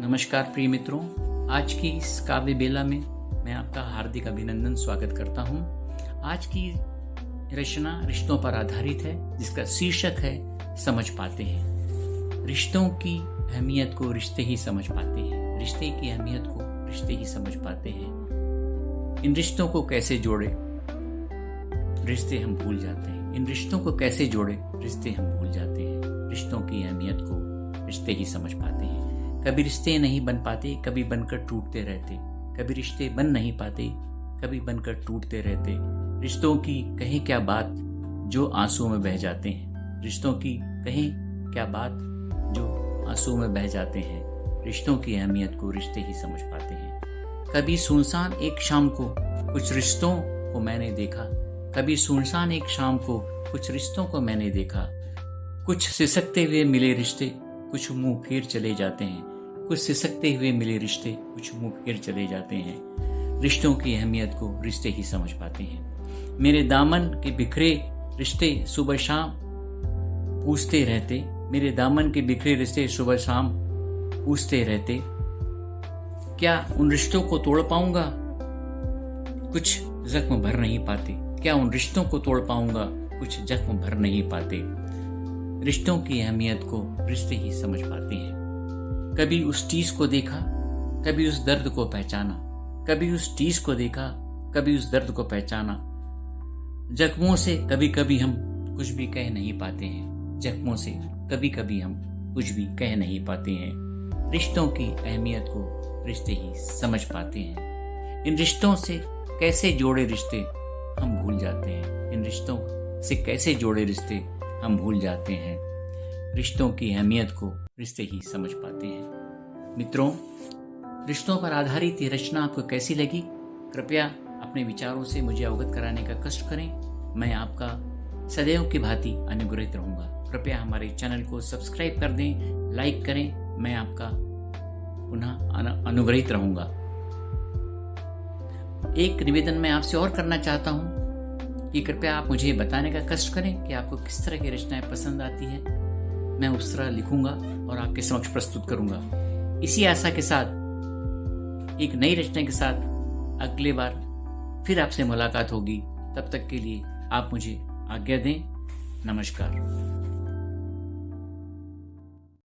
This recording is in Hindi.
नमस्कार प्रिय मित्रों, आज की इस काव्य बेला में मैं आपका हार्दिक अभिनंदन स्वागत करता हूं। आज की रचना रिश्तों पर आधारित है, जिसका शीर्षक है समझ पाते हैं। रिश्तों की अहमियत को रिश्ते ही समझ पाते हैं। रिश्ते की अहमियत को रिश्ते ही समझ पाते हैं। इन रिश्तों को कैसे जोड़े, रिश्ते हम भूल जाते हैं। इन रिश्तों को कैसे जोड़े, रिश्ते हम भूल जाते हैं। रिश्तों की अहमियत को रिश्ते ही समझ पाते हैं। कभी रिश्ते नहीं बन पाते, कभी बनकर टूटते रहते। कभी रिश्ते बन नहीं पाते, कभी बनकर टूटते रहते। रिश्तों की कहें क्या बात जो आंसुओं में बह जाते हैं। रिश्तों की कहें क्या बात जो आंसुओं में बह जाते हैं। रिश्तों की अहमियत को रिश्ते ही समझ पाते हैं। कभी सुनसान एक शाम को कुछ रिश्तों को मैंने देखा। कभी सुनसान एक शाम को कुछ रिश्तों को मैंने देखा। कुछ सिसकते हुए मिले रिश्ते, कुछ मुंह फेर चले जाते हैं। कुछ सिसकते हुए मिले रिश्ते, कुछ मुंह फेर चले जाते हैं। रिश्तों की अहमियत को रिश्ते ही समझ पाते हैं। मेरे दामन के बिखरे रिश्ते सुबह शाम पूछते रहते। मेरे दामन के बिखरे रिश्ते सुबह शाम पूछते रहते। क्या उन रिश्तों को तोड़ पाऊंगा, कुछ जख्म भर नहीं पाते। क्या उन रिश्तों को तोड़ पाऊंगा, कुछ जख्म भर नहीं पाते। रिश्तों की अहमियत को रिश्ते ही समझ पाते हैं। कभी उस चीज को देखा, कभी उस दर्द को पहचाना। कभी उस चीज को देखा, कभी उस दर्द को पहचाना। जख्मों से कभी कभी हम कुछ भी कह नहीं पाते हैं। जख्मों से कभी कभी हम कुछ भी कह नहीं पाते हैं। रिश्तों की अहमियत को रिश्ते ही समझ पाते हैं। इन रिश्तों से कैसे जोड़े रिश्ते हम भूल जाते हैं। इन रिश्तों से कैसे जोड़े रिश्ते हम भूल जाते हैं। रिश्तों की अहमियत को रिश्ते ही समझ पाते हैं। मित्रों, रिश्तों पर आधारित ये रचना आपको कैसी लगी, कृपया अपने विचारों से मुझे अवगत कराने का कष्ट करें। मैं आपका सदैव की भांति अनुग्रहित रहूंगा। कृपया हमारे चैनल को सब्सक्राइब कर दें, लाइक करें। मैं आपका पुनः अनुग्रहित रहूंगा। एक निवेदन मैं आपसे और करना चाहता हूं कि कृपया आप मुझे बताने का कष्ट करें कि आपको किस तरह की रचनाएं पसंद आती है। मैं उस तरह लिखूंगा और आपके समक्ष प्रस्तुत करूंगा। इसी आशा के साथ एक नई रचना के साथ अगले बार फिर आपसे मुलाकात होगी। तब तक के लिए आप मुझे आज्ञा दें। नमस्कार।